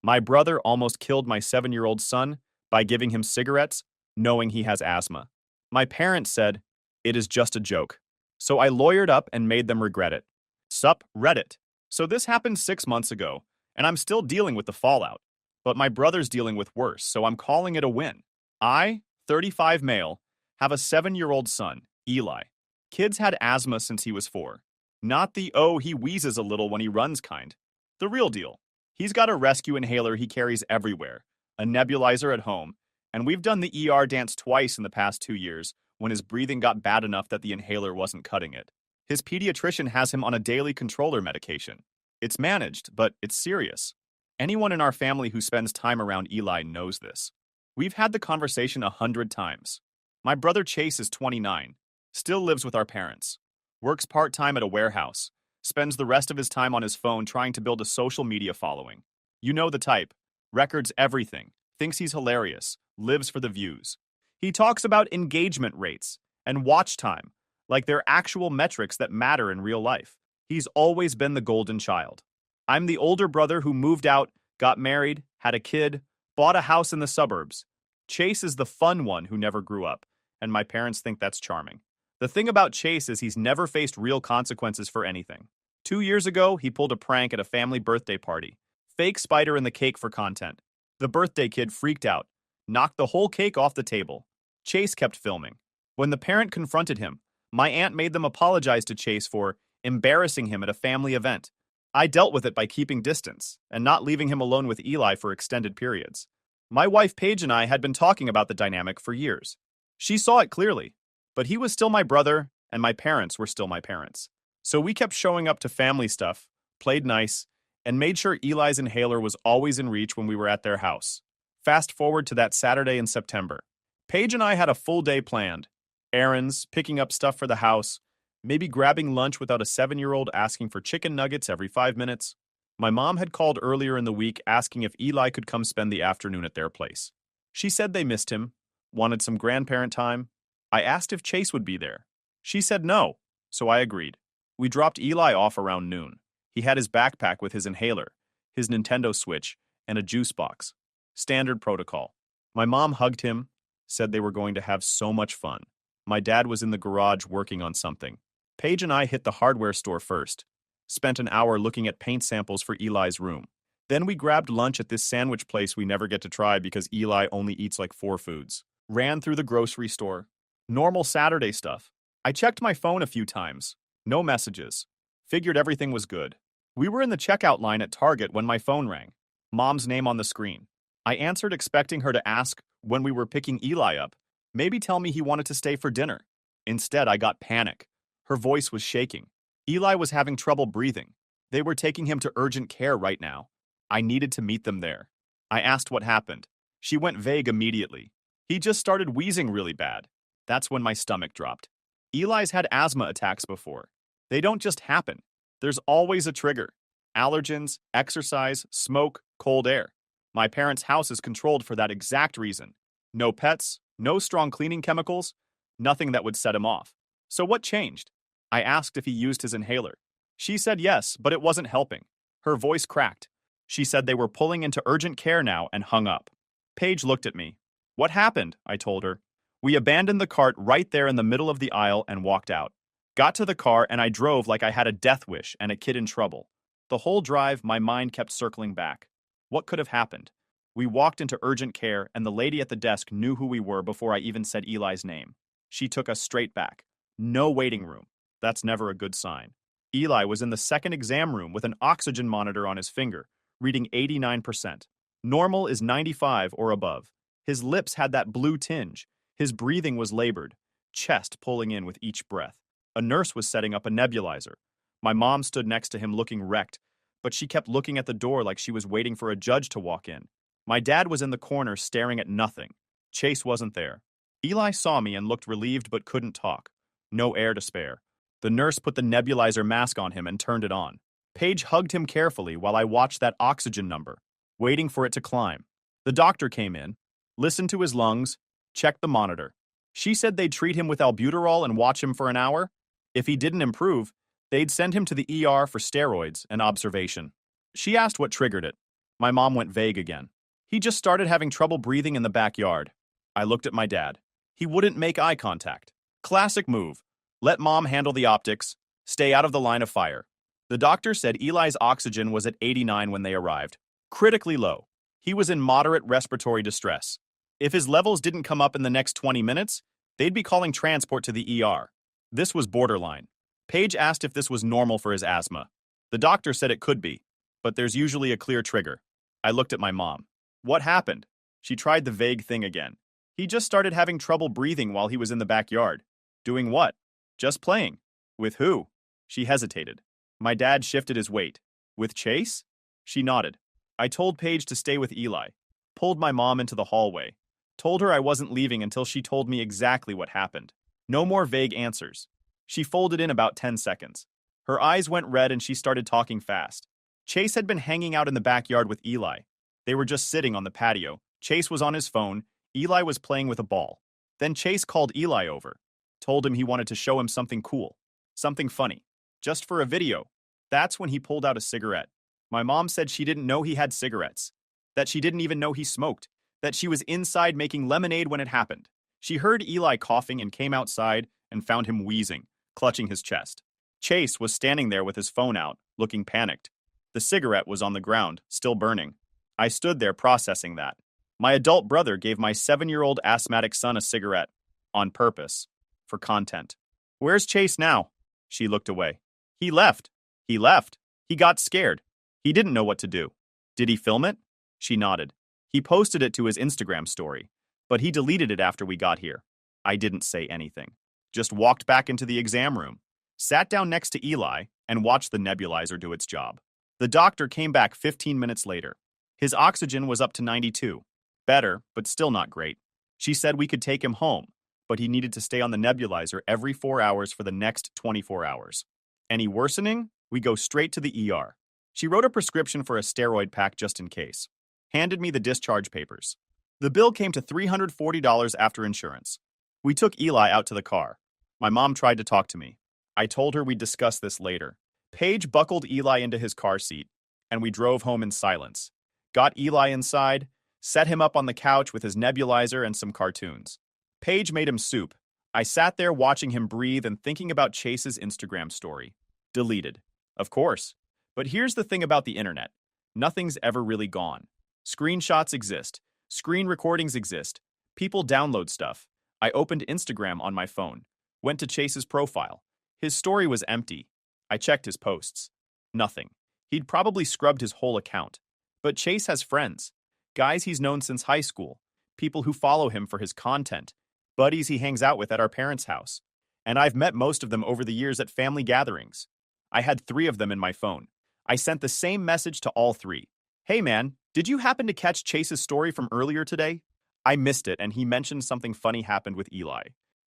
My brother almost killed my 7-year-old son by giving him cigarettes, knowing he has asthma. My parents said, it is just a joke. So I lawyered up and made them regret it. Sup, Reddit. So this happened 6 months ago, and I'm still dealing with the fallout. But my brother's dealing with worse, so I'm calling it a win. I, 35 male, have a 7-year-old son, Eli. Kid's had asthma since he was 4. Not the, oh, he wheezes a little when he runs kind. The real deal. He's got a rescue inhaler he carries everywhere, a nebulizer at home, and we've done the ER dance twice in the past 2 years when his breathing got bad enough that the inhaler wasn't cutting it. His pediatrician has him on a daily controller medication. It's managed, but it's serious. Anyone in our family who spends time around Eli knows this. We've had the conversation 100 times. My brother Chase is 29, still lives with our parents, works part-time at a warehouse, spends the rest of his time on his phone trying to build a social media following. You know the type. Records everything, thinks he's hilarious, lives for the views. He talks about engagement rates and watch time, like they're actual metrics that matter in real life. He's always been the golden child. I'm the older brother who moved out, got married, had a kid, bought a house in the suburbs. Chase is the fun one who never grew up, and my parents think that's charming. The thing about Chase is he's never faced real consequences for anything. 2 years ago, he pulled a prank at a family birthday party. Fake spider in the cake for content. The birthday kid freaked out, knocked the whole cake off the table. Chase kept filming. When the parent confronted him, my aunt made them apologize to Chase for embarrassing him at a family event. I dealt with it by keeping distance and not leaving him alone with Eli for extended periods. My wife Paige and I had been talking about the dynamic for years. She saw it clearly, but he was still my brother and my parents were still my parents. So we kept showing up to family stuff, played nice, and made sure Eli's inhaler was always in reach when we were at their house. Fast forward to that Saturday in September. Paige and I had a full day planned. Errands, picking up stuff for the house, maybe grabbing lunch without a 7-year-old asking for chicken nuggets every 5 minutes. My mom had called earlier in the week asking if Eli could come spend the afternoon at their place. She said they missed him, wanted some grandparent time. I asked if Chase would be there. She said no, so I agreed. We dropped Eli off around noon. He had his backpack with his inhaler, his Nintendo Switch, and a juice box. Standard protocol. My mom hugged him, said they were going to have so much fun. My dad was in the garage working on something. Paige and I hit the hardware store first. Spent an hour looking at paint samples for Eli's room. Then we grabbed lunch at this sandwich place we never get to try because Eli only eats like 4 foods. Ran through the grocery store. Normal Saturday stuff. I checked my phone a few times. No messages. Figured everything was good. We were in the checkout line at Target when my phone rang. Mom's name on the screen. I answered expecting her to ask when we were picking Eli up. Maybe tell me he wanted to stay for dinner. Instead, I got panic. Her voice was shaking. Eli was having trouble breathing. They were taking him to urgent care right now. I needed to meet them there. I asked what happened. She went vague immediately. He just started wheezing really bad. That's when my stomach dropped. Eli's had asthma attacks before. They don't just happen. There's always a trigger. Allergens, exercise, smoke, cold air. My parents' house is controlled for that exact reason. No pets, no strong cleaning chemicals, nothing that would set him off. So what changed? I asked if he used his inhaler. She said yes, but it wasn't helping. Her voice cracked. She said they were pulling into urgent care now and hung up. Paige looked at me. What happened? I told her. We abandoned the cart right there in the middle of the aisle and walked out. Got to the car and I drove like I had a death wish and a kid in trouble. The whole drive, my mind kept circling back. What could have happened? We walked into urgent care and the lady at the desk knew who we were before I even said Eli's name. She took us straight back. No waiting room. That's never a good sign. Eli was in the second exam room with an oxygen monitor on his finger, reading 89%. Normal is 95 or above. His lips had that blue tinge. His breathing was labored, chest pulling in with each breath. A nurse was setting up a nebulizer. My mom stood next to him looking wrecked, but she kept looking at the door like she was waiting for a judge to walk in. My dad was in the corner staring at nothing. Chase wasn't there. Eli saw me and looked relieved but couldn't talk. No air to spare. The nurse put the nebulizer mask on him and turned it on. Paige hugged him carefully while I watched that oxygen number, waiting for it to climb. The doctor came in, listened to his lungs, checked the monitor. She said they'd treat him with albuterol and watch him for an hour. If he didn't improve, they'd send him to the ER for steroids and observation. She asked what triggered it. My mom went vague again. He just started having trouble breathing in the backyard. I looked at my dad. He wouldn't make eye contact. Classic move. Let mom handle the optics. Stay out of the line of fire. The doctor said Eli's oxygen was at 89 when they arrived. Critically low. He was in moderate respiratory distress. If his levels didn't come up in the next 20 minutes, they'd be calling transport to the ER. This was borderline. Paige asked if this was normal for his asthma. The doctor said it could be, but there's usually a clear trigger. I looked at my mom. What happened? She tried the vague thing again. He just started having trouble breathing while he was in the backyard. Doing what? Just playing. With who? She hesitated. My dad shifted his weight. With Chase? She nodded. I told Paige to stay with Eli. Pulled my mom into the hallway. Told her I wasn't leaving until she told me exactly what happened. No more vague answers. She folded in about 10 seconds. Her eyes went red and she started talking fast. Chase had been hanging out in the backyard with Eli. They were just sitting on the patio. Chase was on his phone. Eli was playing with a ball. Then Chase called Eli over. Told him he wanted to show him something cool. Something funny. Just for a video. That's when he pulled out a cigarette. My mom said she didn't know he had cigarettes. That she didn't even know he smoked. That she was inside making lemonade when it happened. She heard Eli coughing and came outside and found him wheezing, clutching his chest. Chase was standing there with his phone out, looking panicked. The cigarette was on the ground, still burning. I stood there processing that. My adult brother gave my 7-year-old asthmatic son a cigarette. On purpose. For content. Where's Chase now? She looked away. He left. He left. He got scared. He didn't know what to do. Did he film it? She nodded. He posted it to his Instagram story, but he deleted it after we got here. I didn't say anything. Just walked back into the exam room, sat down next to Eli, and watched the nebulizer do its job. The doctor came back 15 minutes later. His oxygen was up to 92. Better, but still not great. She said we could take him home, but he needed to stay on the nebulizer every 4 hours for the next 24 hours. Any worsening? We go straight to the ER. She wrote a prescription for a steroid pack just in case. Handed me the discharge papers. The bill came to $340 after insurance. We took Eli out to the car. My mom tried to talk to me. I told her we'd discuss this later. Paige buckled Eli into his car seat, and we drove home in silence. Got Eli inside, set him up on the couch with his nebulizer and some cartoons. Paige made him soup. I sat there watching him breathe and thinking about Chase's Instagram story. Deleted. Of course. But here's the thing about the internet. Nothing's ever really gone. Screenshots exist. Screen recordings exist. People download stuff. I opened Instagram on my phone. Went to Chase's profile. His story was empty. I checked his posts. Nothing. He'd probably scrubbed his whole account. But Chase has friends. Guys he's known since high school. People who follow him for his content. Buddies he hangs out with at our parents' house. And I've met most of them over the years at family gatherings. I had 3 of them in my phone. I sent the same message to all 3. Hey man, did you happen to catch Chase's story from earlier today? I missed it and he mentioned something funny happened with Eli.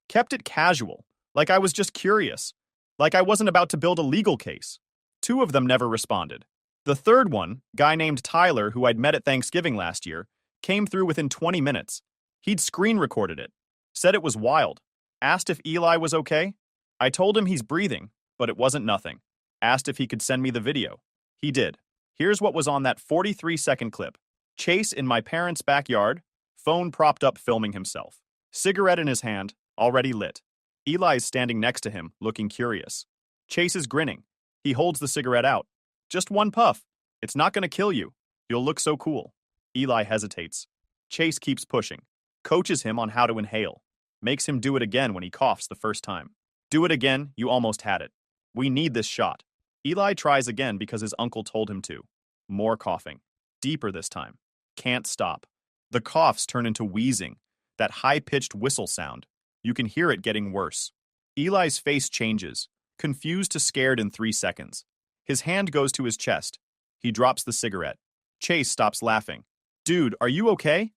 Kept it casual, like I was just curious. Like I wasn't about to build a legal case. 2 of them never responded. The third one, guy named Tyler, who I'd met at Thanksgiving last year, came through within 20 minutes. He'd screen recorded it. Said it was wild. Asked if Eli was okay. I told him he's breathing, but it wasn't nothing. Asked if he could send me the video. He did. Here's what was on that 43-second clip. Chase in my parents' backyard, phone propped up filming himself. Cigarette in his hand, already lit. Eli's standing next to him, looking curious. Chase is grinning. He holds the cigarette out. Just one puff. It's not going to kill you. You'll look so cool. Eli hesitates. Chase keeps pushing. Coaches him on how to inhale. Makes him do it again when he coughs the first time. Do it again, you almost had it. We need this shot. Eli tries again because his uncle told him to. More coughing. Deeper this time. Can't stop. The coughs turn into wheezing. That high-pitched whistle sound. You can hear it getting worse. Eli's face changes. Confused to scared in 3 seconds. His hand goes to his chest. He drops the cigarette. Chase stops laughing. Dude, are you okay?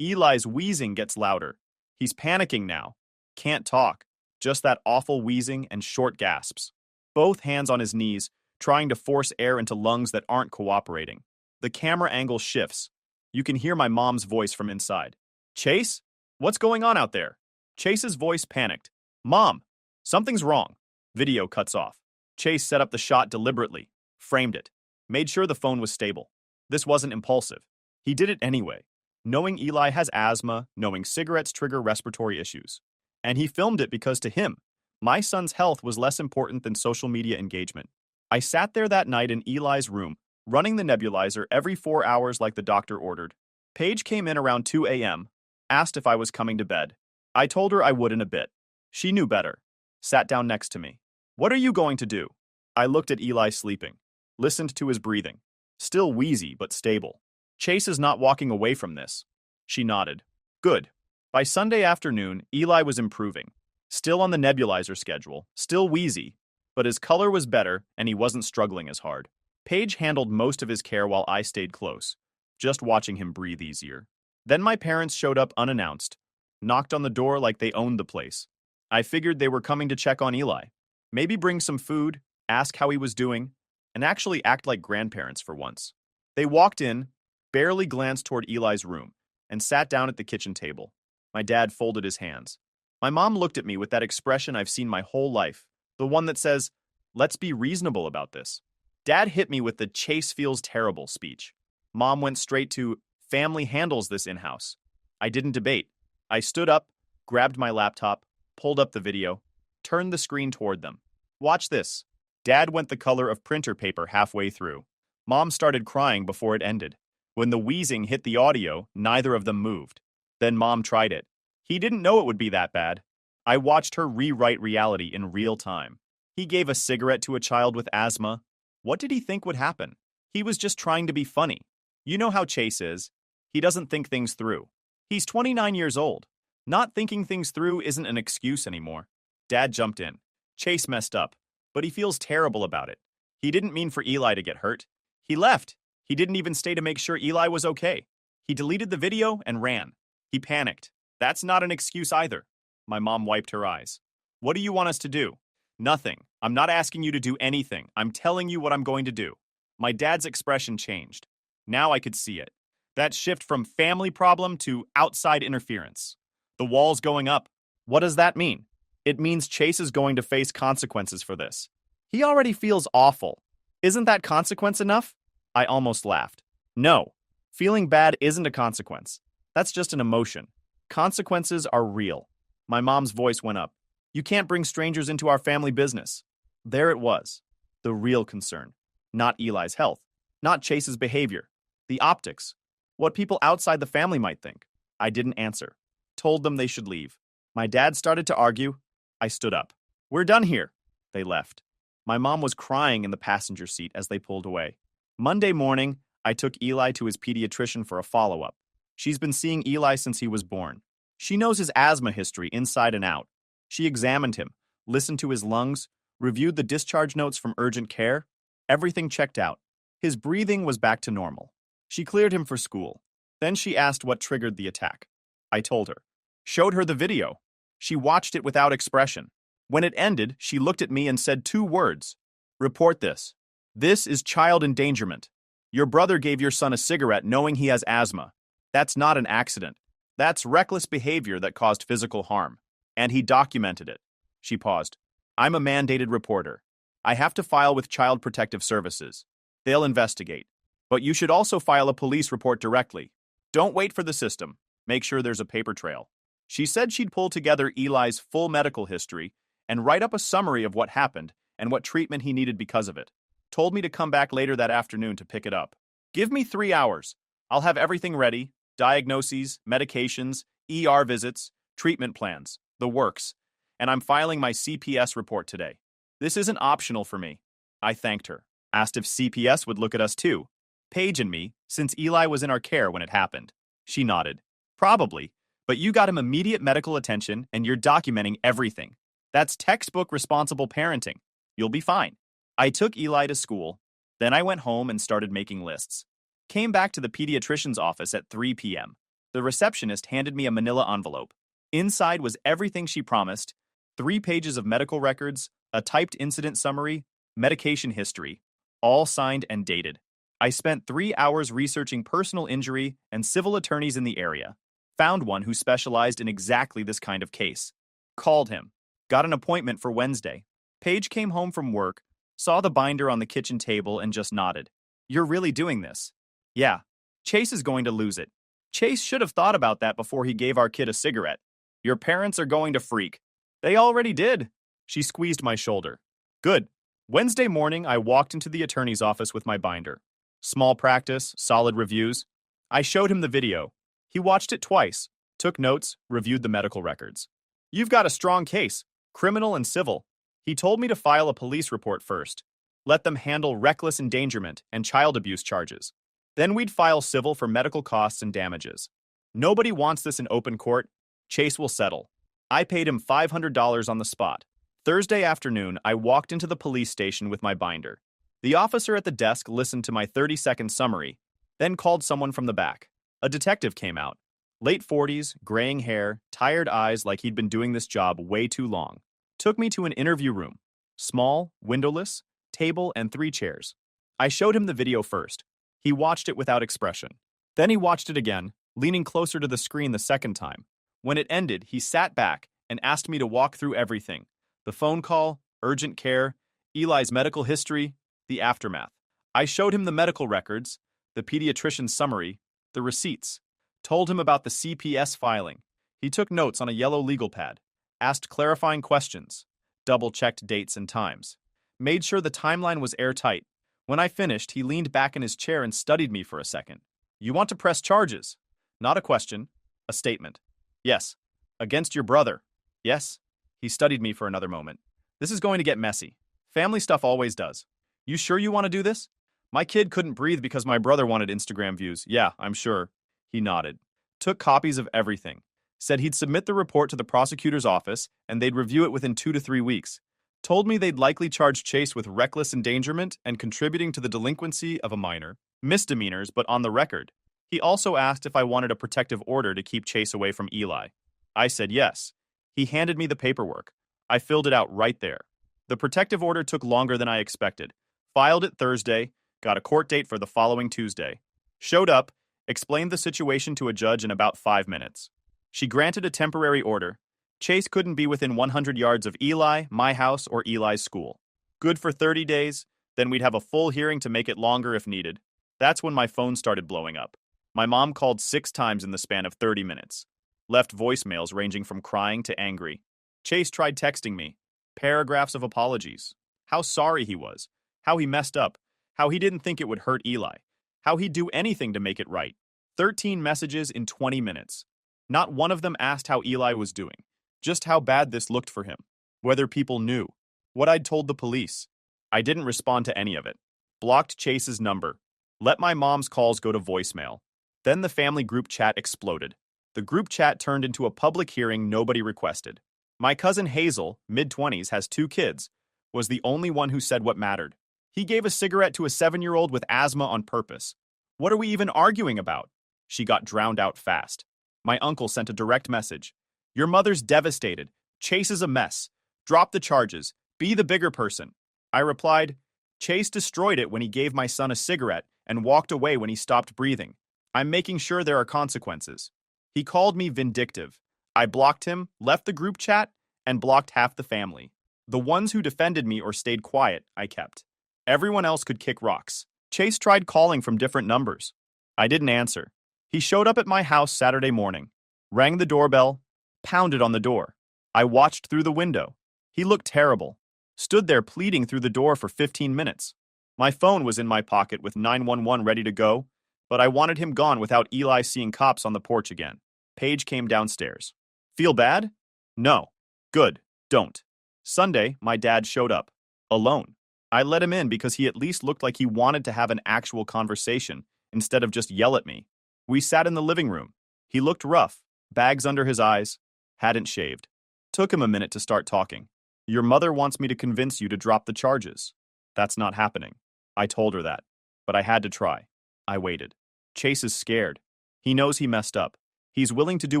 Eli's wheezing gets louder. He's panicking now. Can't talk. Just that awful wheezing and short gasps. Both hands on his knees, trying to force air into lungs that aren't cooperating. The camera angle shifts. You can hear my mom's voice from inside. Chase? What's going on out there? Chase's voice panicked. Mom, something's wrong. Video cuts off. Chase set up the shot deliberately, framed it, made sure the phone was stable. This wasn't impulsive. He did it anyway, knowing Eli has asthma, knowing cigarettes trigger respiratory issues. And he filmed it because to him, my son's health was less important than social media engagement. I sat there that night in Eli's room, running the nebulizer every 4 hours like the doctor ordered. Paige came in around 2 a.m., asked if I was coming to bed. I told her I would in a bit. She knew better. Sat down next to me. What are you going to do? I looked at Eli sleeping, listened to his breathing. Still wheezy, but stable. Chase is not walking away from this. She nodded. Good. By Sunday afternoon, Eli was improving. Still on the nebulizer schedule, still wheezy, but his color was better and he wasn't struggling as hard. Paige handled most of his care while I stayed close, just watching him breathe easier. Then my parents showed up unannounced, knocked on the door like they owned the place. I figured they were coming to check on Eli. Maybe bring some food, ask how he was doing, and actually act like grandparents for once. They walked in, barely glanced toward Eli's room, and sat down at the kitchen table. My dad folded his hands. My mom looked at me with that expression I've seen my whole life, the one that says, let's be reasonable about this. Dad hit me with the Chase feels terrible speech. Mom went straight to, family handles this in-house. I didn't debate. I stood up, grabbed my laptop, pulled up the video, turned the screen toward them. Watch this. Dad went the color of printer paper halfway through. Mom started crying before it ended. When the wheezing hit the audio, neither of them moved. Then Mom tried it. He didn't know it would be that bad. I watched her rewrite reality in real time. He gave a cigarette to a child with asthma. What did he think would happen? He was just trying to be funny. You know how Chase is. He doesn't think things through. He's 29 years old. Not thinking things through isn't an excuse anymore. Dad jumped in. Chase messed up, but he feels terrible about it. He didn't mean for Eli to get hurt. He left. He didn't even stay to make sure Eli was okay. He deleted the video and ran. He panicked. That's not an excuse either. My mom wiped her eyes. What do you want us to do? Nothing. I'm not asking you to do anything. I'm telling you what I'm going to do. My dad's expression changed. Now I could see it. That shift from family problem to outside interference. The wall's going up. What does that mean? It means Chase is going to face consequences for this. He already feels awful. Isn't that consequence enough? I almost laughed. No. Feeling bad isn't a consequence. That's just an emotion. Consequences are real. My mom's voice went up. You can't bring strangers into our family business. There it was. The real concern. Not Eli's health. Not Chase's behavior. The optics. What people outside the family might think. I didn't answer. Told them they should leave. My dad started to argue. I stood up. We're done here. They left. My mom was crying in the passenger seat as they pulled away. Monday morning, I took Eli to his pediatrician for a follow-up. She's been seeing Eli since he was born. She knows his asthma history inside and out. She examined him, listened to his lungs, reviewed the discharge notes from urgent care. Everything checked out. His breathing was back to normal. She cleared him for school. Then she asked what triggered the attack. I told her. Showed her the video. She watched it without expression. When it ended, she looked at me and said 2 words. Report this. This is child endangerment. Your brother gave your son a cigarette knowing he has asthma. That's not an accident. That's reckless behavior that caused physical harm. And he documented it. She paused. I'm a mandated reporter. I have to file with Child Protective Services. They'll investigate. But you should also file a police report directly. Don't wait for the system. Make sure there's a paper trail. She said she'd pull together Eli's full medical history and write up a summary of what happened and what treatment he needed because of it. Told me to come back later that afternoon to pick it up. Give me 3 hours. I'll have everything ready. Diagnoses, medications, ER visits, treatment plans, the works. And I'm filing my CPS report today. This isn't optional for me. I thanked her. Asked if CPS would look at us too. Paige and me, since Eli was in our care when it happened. She nodded. Probably. But you got him immediate medical attention and you're documenting everything. That's textbook responsible parenting. You'll be fine. I took Eli to school. Then I went home and started making lists. Came back to the pediatrician's office at 3 p.m. The receptionist handed me a manila envelope. Inside was everything she promised, 3 pages of medical records, a typed incident summary, medication history, all signed and dated. I spent 3 hours researching personal injury and civil attorneys in the area. Found one who specialized in exactly this kind of case. Called him. Got an appointment for Wednesday. Paige came home from work, saw the binder on the kitchen table and just nodded. You're really doing this. Yeah, Chase is going to lose it. Chase should have thought about that before he gave our kid a cigarette. Your parents are going to freak. They already did. She squeezed my shoulder. Good. Wednesday morning, I walked into the attorney's office with my binder. Small practice, solid reviews. I showed him the video. He watched it twice, took notes, reviewed the medical records. You've got a strong case, criminal and civil. He told me to file a police report first. Let them handle reckless endangerment and child abuse charges. Then we'd file civil for medical costs and damages. Nobody wants this in open court. Chase will settle. I paid him $500 on the spot. Thursday afternoon, I walked into the police station with my binder. The officer at the desk listened to my 30-second summary, then called someone from the back. A detective came out. Late 40s, graying hair, tired eyes like he'd been doing this job way too long. Took me to an interview room. Small, windowless, table and 3 chairs. I showed him the video first. He watched it without expression. Then he watched it again, leaning closer to the screen the second time. When it ended, he sat back and asked me to walk through everything. The phone call, urgent care, Eli's medical history, the aftermath. I showed him the medical records, the pediatrician's summary, the receipts. Told him about the CPS filing. He took notes on a yellow legal pad, asked clarifying questions, double-checked dates and times. Made sure the timeline was airtight. When I finished, he leaned back in his chair and studied me for a second. You want to press charges? Not a question, a statement. Yes. Against your brother? Yes. He studied me for another moment. This is going to get messy. Family stuff always does. You sure you want to do this? My kid couldn't breathe because my brother wanted Instagram views. Yeah, I'm sure. He nodded. Took copies of everything. Said he'd submit the report to the prosecutor's office and they'd review it within 2 to 3 weeks. Told me they'd likely charge Chase with reckless endangerment and contributing to the delinquency of a minor. Misdemeanors, but on the record. He also asked if I wanted a protective order to keep Chase away from Eli. I said yes. He handed me the paperwork. I filled it out right there. The protective order took longer than I expected. Filed it Thursday, got a court date for the following Tuesday. Showed up, explained the situation to a judge in about 5 minutes. She granted a temporary order. Chase couldn't be within 100 yards of Eli, my house, or Eli's school. Good for 30 days, then we'd have a full hearing to make it longer if needed. That's when my phone started blowing up. My mom called 6 times in the span of 30 minutes. Left voicemails ranging from crying to angry. Chase tried texting me. Paragraphs of apologies. How sorry he was. How he messed up. How he didn't think it would hurt Eli. How he'd do anything to make it right. 13 messages in 20 minutes. Not one of them asked how Eli was doing. Just how bad this looked for him. Whether people knew. What I'd told the police. I didn't respond to any of it. Blocked Chase's number. Let my mom's calls go to voicemail. Then the family group chat exploded. The group chat turned into a public hearing nobody requested. My cousin Hazel, mid-20s, has 2 kids, was the only one who said what mattered. He gave a cigarette to a 7-year-old with asthma on purpose. What are we even arguing about? She got drowned out fast. My uncle sent a direct message. Your mother's devastated. Chase is a mess. Drop the charges. Be the bigger person. I replied, Chase destroyed it when he gave my son a cigarette and walked away when he stopped breathing. I'm making sure there are consequences. He called me vindictive. I blocked him, left the group chat, and blocked half the family. The ones who defended me or stayed quiet, I kept. Everyone else could kick rocks. Chase tried calling from different numbers. I didn't answer. He showed up at my house Saturday morning, rang the doorbell, pounded on the door. I watched through the window. He looked terrible. Stood there pleading through the door for 15 minutes. My phone was in my pocket with 911 ready to go, but I wanted him gone without Eli seeing cops on the porch again. Paige came downstairs. Feel bad? No. Good. Don't. Sunday, my dad showed up. Alone. I let him in because he at least looked like he wanted to have an actual conversation instead of just yell at me. We sat in the living room. He looked rough, bags under his eyes, hadn't shaved. Took him a minute to start talking. Your mother wants me to convince you to drop the charges. That's not happening. I told her that, but I had to try. I waited. Chase is scared. He knows he messed up. He's willing to do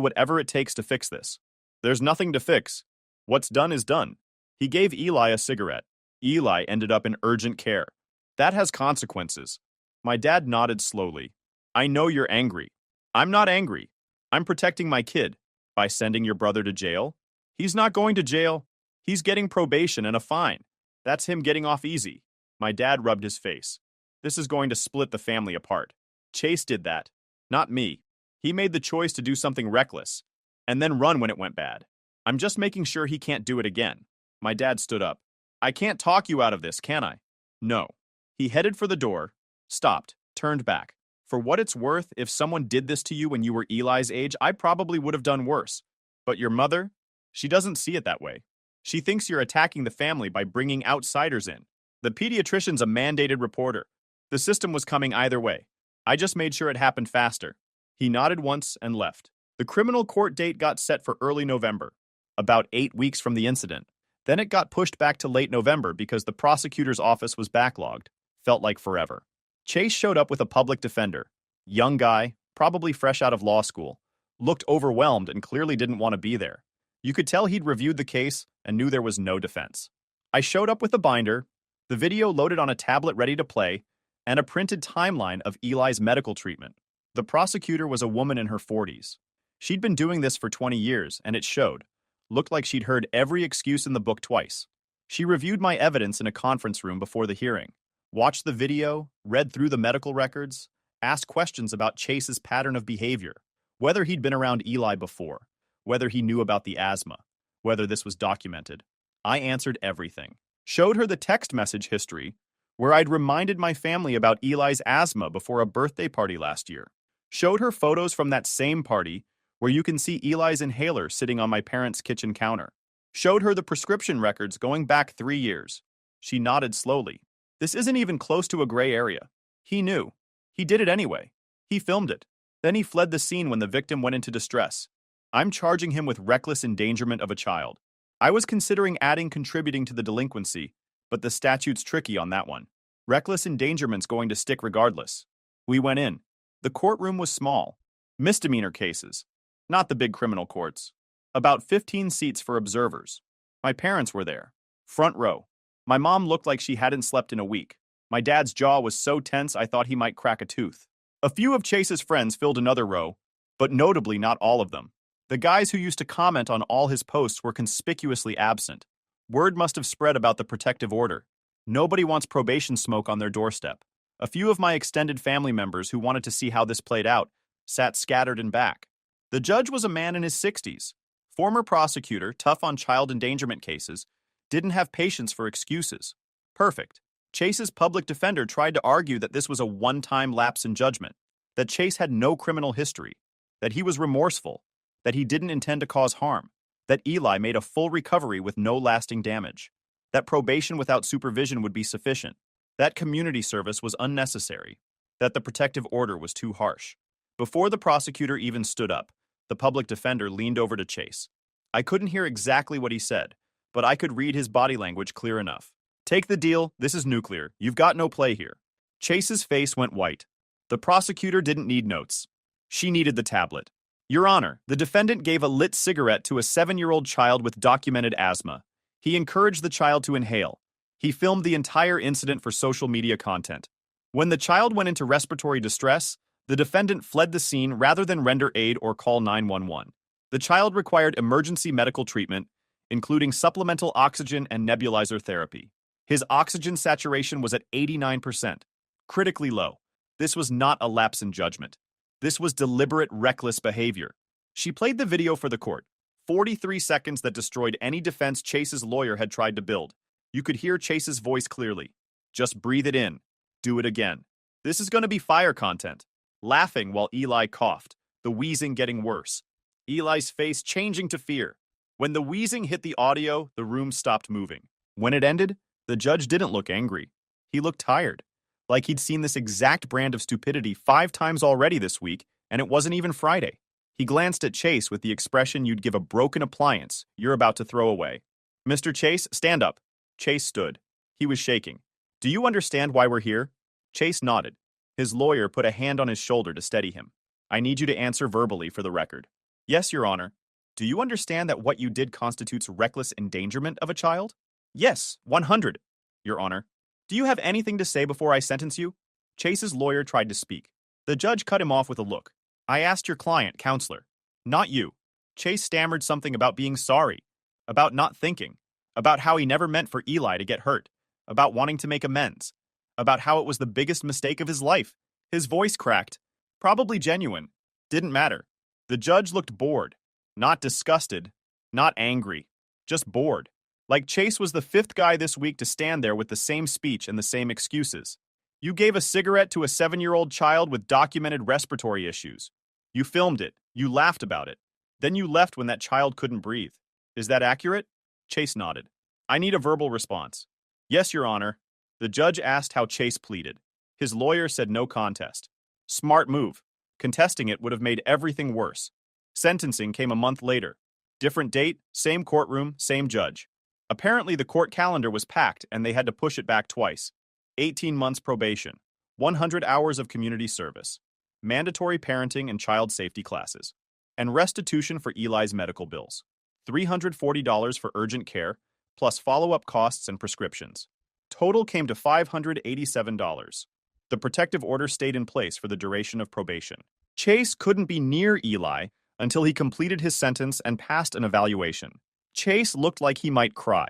whatever it takes to fix this. There's nothing to fix. What's done is done. He gave Eli a cigarette. Eli ended up in urgent care. That has consequences. My dad nodded slowly. I know you're angry. I'm not angry. I'm protecting my kid. By sending your brother to jail? He's not going to jail. He's getting probation and a fine. That's him getting off easy. My dad rubbed his face. This is going to split the family apart. Chase did that. Not me. He made the choice to do something reckless, and then run when it went bad. I'm just making sure he can't do it again. My dad stood up. I can't talk you out of this, can I? No. He headed for the door, stopped, turned back. For what it's worth, if someone did this to you when you were Eli's age, I probably would have done worse. But your mother? She doesn't see it that way. She thinks you're attacking the family by bringing outsiders in. The pediatrician's a mandated reporter. The system was coming either way. I just made sure it happened faster. He nodded once and left. The criminal court date got set for early November, about 8 weeks from the incident. Then it got pushed back to late November because the prosecutor's office was backlogged. Felt like forever. Chase showed up with a public defender. Young guy, probably fresh out of law school. Looked overwhelmed and clearly didn't want to be there. You could tell he'd reviewed the case and knew there was no defense. I showed up with a binder, the video loaded on a tablet ready to play, and a printed timeline of Eli's medical treatment. The prosecutor was a woman in her 40s. She'd been doing this for 20 years, and it showed. Looked like she'd heard every excuse in the book twice. She reviewed my evidence in a conference room before the hearing, watched the video, read through the medical records, asked questions about Chase's pattern of behavior, whether he'd been around Eli before, whether he knew about the asthma, whether this was documented. I answered everything. Showed her the text message history, where I'd reminded my family about Eli's asthma before a birthday party last year. Showed her photos from that same party, where you can see Eli's inhaler sitting on my parents' kitchen counter. Showed her the prescription records going back 3 years. She nodded slowly. This isn't even close to a gray area. He knew. He did it anyway. He filmed it. Then he fled the scene when the victim went into distress. I'm charging him with reckless endangerment of a child. I was considering adding contributing to the delinquency, but the statute's tricky on that one. Reckless endangerment's going to stick regardless. We went in. The courtroom was small. Misdemeanor cases. Not the big criminal courts. About 15 seats for observers. My parents were there. Front row. My mom looked like she hadn't slept in a week. My dad's jaw was so tense I thought he might crack a tooth. A few of Chase's friends filled another row, but notably not all of them. The guys who used to comment on all his posts were conspicuously absent. Word must have spread about the protective order. Nobody wants probation smoke on their doorstep. A few of my extended family members who wanted to see how this played out sat scattered and back. The judge was a man in his 60s. Former prosecutor, tough on child endangerment cases, didn't have patience for excuses. Perfect. Chase's public defender tried to argue that this was a one-time lapse in judgment, that Chase had no criminal history, that he was remorseful, that he didn't intend to cause harm, that Eli made a full recovery with no lasting damage, that probation without supervision would be sufficient, that community service was unnecessary, that the protective order was too harsh. Before the prosecutor even stood up, the public defender leaned over to Chase. I couldn't hear exactly what he said, but I could read his body language clear enough. Take the deal, this is nuclear, you've got no play here. Chase's face went white. The prosecutor didn't need notes. She needed the tablet. Your Honor, the defendant gave a lit cigarette to a 7-year-old child with documented asthma. He encouraged the child to inhale. He filmed the entire incident for social media content. When the child went into respiratory distress, the defendant fled the scene rather than render aid or call 911. The child required emergency medical treatment, including supplemental oxygen and nebulizer therapy. His oxygen saturation was at 89%, critically low. This was not a lapse in judgment. This was deliberate, reckless behavior. She played the video for the court, 43 seconds that destroyed any defense Chase's lawyer had tried to build. You could hear Chase's voice clearly. Just breathe it in. Do it again. This is going to be fire content. Laughing while Eli coughed, the wheezing getting worse. Eli's face changing to fear. When the wheezing hit the audio, the room stopped moving. When it ended, the judge didn't look angry. He looked tired, like he'd seen this exact brand of stupidity 5 times already this week, and it wasn't even Friday. He glanced at Chase with the expression you'd give a broken appliance you're about to throw away. Mr. Chase, stand up. Chase stood. He was shaking. Do you understand why we're here? Chase nodded. His lawyer put a hand on his shoulder to steady him. I need you to answer verbally for the record. Yes, Your Honor. Do you understand that what you did constitutes reckless endangerment of a child? Yes, 100, Your Honor. Do you have anything to say before I sentence you? Chase's lawyer tried to speak. The judge cut him off with a look. I asked your client, counselor, not you. Chase stammered something about being sorry, about not thinking, about how he never meant for Eli to get hurt, about wanting to make amends, about how it was the biggest mistake of his life. His voice cracked, Probably genuine. Didn't matter. The judge looked bored. Not disgusted. Not angry. Just bored. Like Chase was the fifth guy this week to stand there with the same speech and the same excuses. You gave a cigarette to a 7-year-old child with documented respiratory issues. You filmed it. You laughed about it. Then you left when that child couldn't breathe. Is that accurate? Chase nodded. I need a verbal response. Yes, Your Honor. The judge asked how Chase pleaded. His lawyer said no contest. Smart move. Contesting it would have made everything worse. Sentencing came a month later. Different date, same courtroom, same judge. Apparently, the court calendar was packed and they had to push it back twice. 18 months probation, 100 hours of community service, mandatory parenting and child safety classes, and restitution for Eli's medical bills. $340 for urgent care, plus follow-up costs and prescriptions. Total came to $587. The protective order stayed in place for the duration of probation. Chase couldn't be near Eli until he completed his sentence and passed an evaluation. Chase looked like he might cry.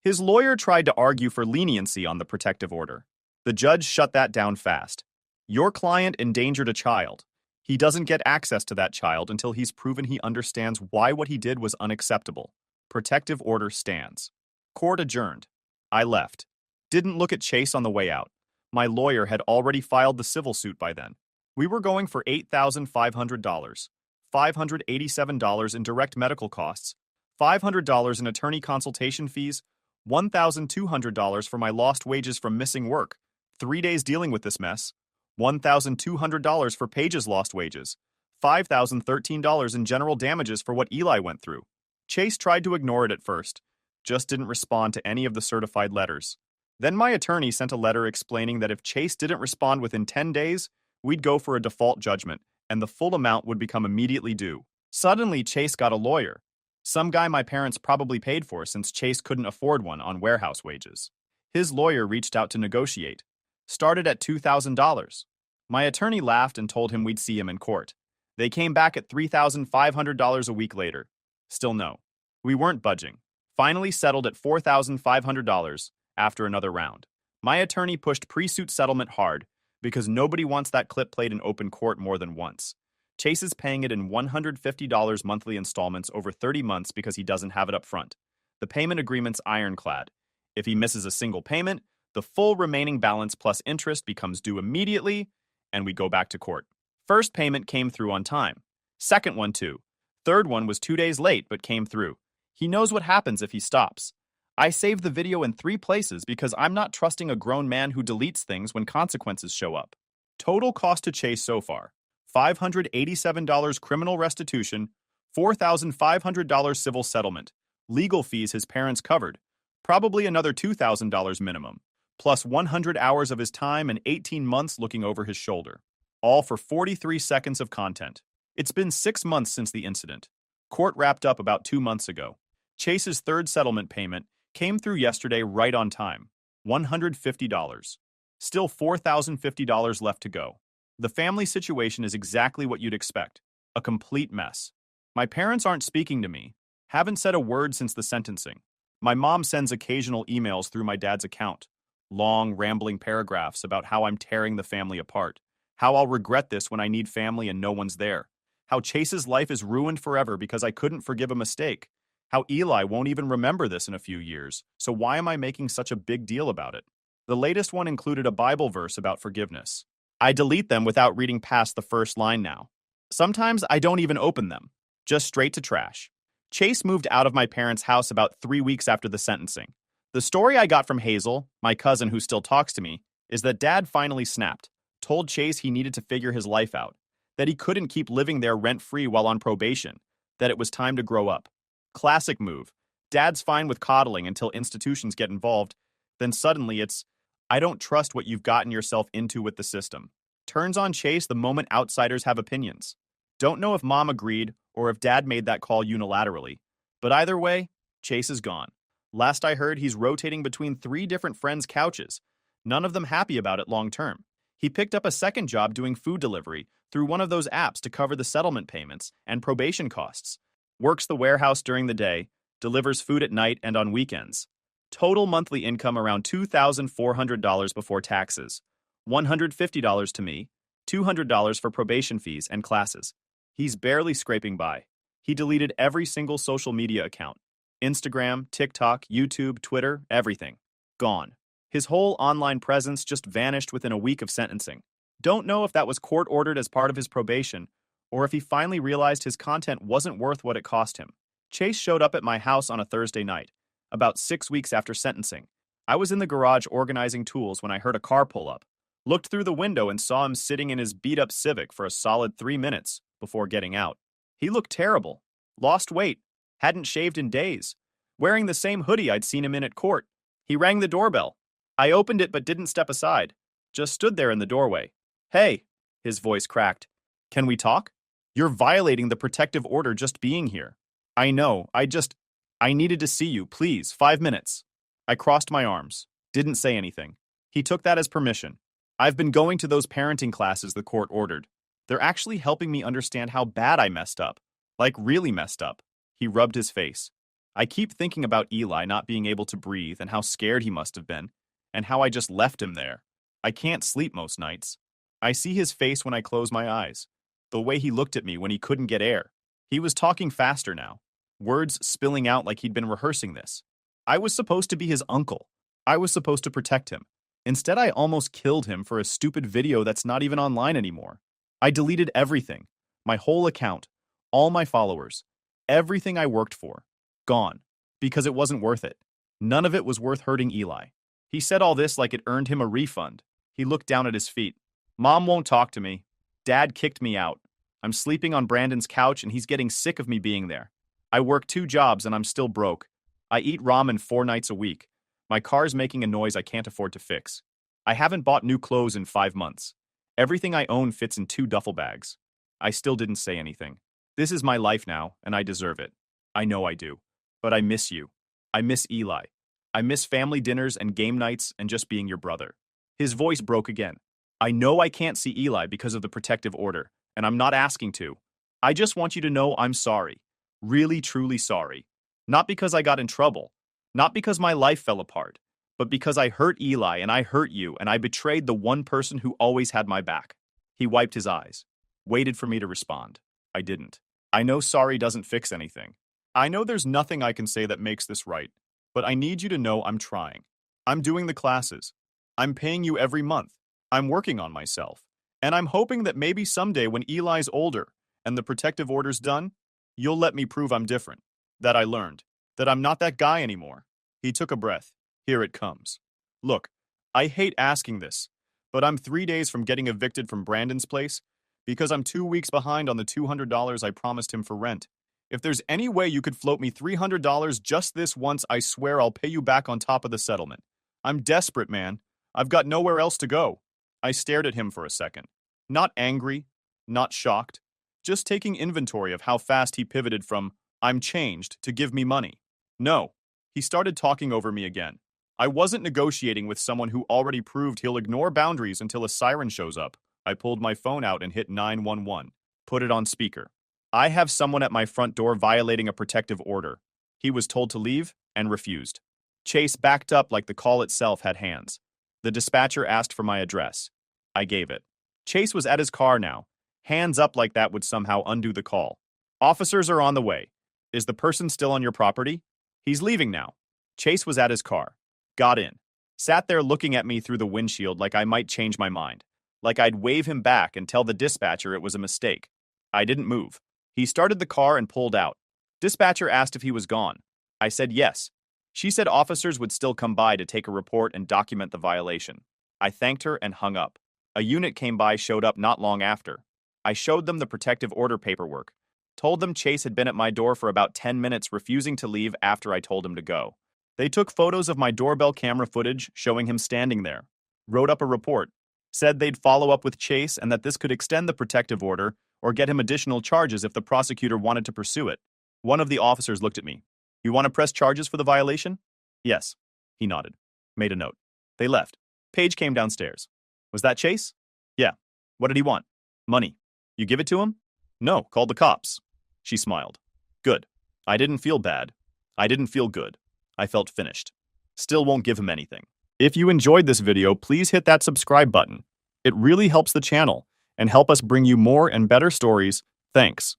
His lawyer tried to argue for leniency on the protective order. The judge shut that down fast. Your client endangered a child. He doesn't get access to that child until he's proven he understands why what he did was unacceptable. Protective order stands. Court adjourned. I left. Didn't look at Chase on the way out. My lawyer had already filed the civil suit by then. We were going for $8,500, $587 in direct medical costs, $500 in attorney consultation fees, $1,200 for my lost wages from missing work, 3 days dealing with this mess, $1,200 for Paige's lost wages, $5,013 in general damages for what Eli went through. Chase tried to ignore it at first, just didn't respond to any of the certified letters. Then my attorney sent a letter explaining that if Chase didn't respond within 10 days, we'd go for a default judgment, and the full amount would become immediately due. Suddenly, Chase got a lawyer. Some guy my parents probably paid for since Chase couldn't afford one on warehouse wages. His lawyer reached out to negotiate. Started at $2,000. My attorney laughed and told him we'd see him in court. They came back at $3,500 a week later. Still no. We weren't budging. Finally settled at $4,500 after another round. My attorney pushed pre-suit settlement hard because nobody wants that clip played in open court more than once. Chase is paying it in $150 monthly installments over 30 months because he doesn't have it up front. The payment agreement's ironclad. If he misses a single payment, the full remaining balance plus interest becomes due immediately, and we go back to court. First payment came through on time. Second one too. Third one was 2 days late but came through. He knows what happens if he stops. I saved the video in 3 places because I'm not trusting a grown man who deletes things when consequences show up. Total cost to Chase so far: $587 criminal restitution, $4,500 civil settlement, legal fees his parents covered, probably another $2,000 minimum, plus 100 hours of his time and 18 months looking over his shoulder. All for 43 seconds of content. It's been 6 months since the incident. Court wrapped up about 2 months ago. Chase's third settlement payment came through yesterday right on time. $150. Still $4,050 left to go. The family situation is exactly what you'd expect. A complete mess. My parents aren't speaking to me. Haven't said a word since the sentencing. My mom sends occasional emails through my dad's account. Long, rambling paragraphs about how I'm tearing the family apart. How I'll regret this when I need family and no one's there. How Chase's life is ruined forever because I couldn't forgive a mistake. How Eli won't even remember this in a few years, so why am I making such a big deal about it? The latest one included a Bible verse about forgiveness. I delete them without reading past the first line now. Sometimes I don't even open them, just straight to trash. Chase moved out of my parents' house about 3 weeks after the sentencing. The story I got from Hazel, my cousin who still talks to me, is that Dad finally snapped, told Chase he needed to figure his life out, that he couldn't keep living there rent-free while on probation, that it was time to grow up. Classic move. Dad's fine with coddling until institutions get involved. Then suddenly it's, I don't trust what you've gotten yourself into with the system. Turns on Chase the moment outsiders have opinions. Don't know if Mom agreed or if Dad made that call unilaterally. But either way, Chase is gone. Last I heard, he's rotating between 3 different friends' couches. None of them happy about it long term. He picked up a second job doing food delivery through one of those apps to cover the settlement payments and probation costs. Works the warehouse during the day, delivers food at night and on weekends. Total monthly income around $2,400 before taxes. $150 to me, $200 for probation fees and classes. He's barely scraping by. He deleted every single social media account. Instagram, TikTok, YouTube, Twitter, everything. Gone. His whole online presence just vanished within a week of sentencing. Don't know if that was court-ordered as part of his probation, or if he finally realized his content wasn't worth what it cost him. Chase showed up at my house on a Thursday night, about 6 weeks after sentencing. I was in the garage organizing tools when I heard a car pull up. Looked through the window and saw him sitting in his beat-up Civic for a solid 3 minutes before getting out. He looked terrible. Lost weight. Hadn't shaved in days. Wearing the same hoodie I'd seen him in at court. He rang the doorbell. I opened it but didn't step aside. Just stood there in the doorway. "Hey," his voice cracked. "Can we talk? You're violating the protective order just being here." "I know, I needed to see you, please, 5 minutes." I crossed my arms. Didn't say anything. He took that as permission. "I've been going to those parenting classes the court ordered. They're actually helping me understand how bad I messed up. Like really messed up." He rubbed his face. "I keep thinking about Eli not being able to breathe and how scared he must have been, and how I just left him there. I can't sleep most nights. I see his face when I close my eyes. The way he looked at me when he couldn't get air." He was talking faster now, words spilling out like he'd been rehearsing this. I was supposed to be his uncle. I was supposed to protect him. Instead, I almost killed him for a stupid video that's not even online anymore. I deleted everything. My whole account. All my followers. Everything I worked for. Gone. Because it wasn't worth it. None of it was worth hurting Eli. He said all this like it earned him a refund. He looked down at his feet. "Mom won't talk to me. Dad kicked me out. I'm sleeping on Brandon's couch and he's getting sick of me being there. I work 2 jobs and I'm still broke. I eat ramen 4 nights a week. My car's making a noise I can't afford to fix. I haven't bought new clothes in 5 months. Everything I own fits in 2 duffel bags." I still didn't say anything. This is my life now, and I deserve it. I know I do. But I miss you. I miss Eli. I miss family dinners and game nights and just being your brother. His voice broke again. "I know I can't see Eli because of the protective order, and I'm not asking to. I just want you to know I'm sorry. Really, truly sorry. Not because I got in trouble. Not because my life fell apart. But because I hurt Eli and I hurt you and I betrayed the one person who always had my back." He wiped his eyes. Waited for me to respond. I didn't. "I know sorry doesn't fix anything. I know there's nothing I can say that makes this right. But I need you to know I'm trying. I'm doing the classes. I'm paying you every month. I'm working on myself. And I'm hoping that maybe someday when Eli's older and the protective order's done, you'll let me prove I'm different. That I learned. That I'm not that guy anymore." He took a breath. "Here it comes. Look, I hate asking this, but I'm 3 days from getting evicted from Brandon's place because I'm 2 weeks behind on the $200 I promised him for rent. If there's any way you could float me $300 just this once, I swear I'll pay you back on top of the settlement. I'm desperate, man. I've got nowhere else to go." I stared at him for a second. Not angry, not shocked, just taking inventory of how fast he pivoted from "I'm changed" to "give me money." No. He started talking over me again. I wasn't negotiating with someone who already proved he'll ignore boundaries until a siren shows up. I pulled my phone out and hit 911. Put it on speaker. "I have someone at my front door violating a protective order." He was told to leave and refused. Chase backed up like the call itself had hands. The dispatcher asked for my address. I gave it. Chase was at his car now. Hands up like that would somehow undo the call. "Officers are on the way. Is the person still on your property?" "He's leaving now." Chase was at his car. Got in. Sat there looking at me through the windshield like I might change my mind. Like I'd wave him back and tell the dispatcher it was a mistake. I didn't move. He started the car and pulled out. Dispatcher asked if he was gone. I said yes. She said officers would still come by to take a report and document the violation. I thanked her and hung up. A unit came by, showed up not long after. I showed them the protective order paperwork. Told them Chase had been at my door for about 10 minutes, refusing to leave after I told him to go. They took photos of my doorbell camera footage showing him standing there. Wrote up a report. Said they'd follow up with Chase and that this could extend the protective order or get him additional charges if the prosecutor wanted to pursue it. One of the officers looked at me. "You want to press charges for the violation?" "Yes." He nodded. Made a note. They left. Paige came downstairs. "Was that Chase?" "Yeah." "What did he want?" "Money." "You give it to him?" "No, called the cops." She smiled. "Good." I didn't feel bad. I didn't feel good. I felt finished. Still won't give him anything. If you enjoyed this video, please hit that subscribe button. It really helps the channel, and help us bring you more and better stories. Thanks.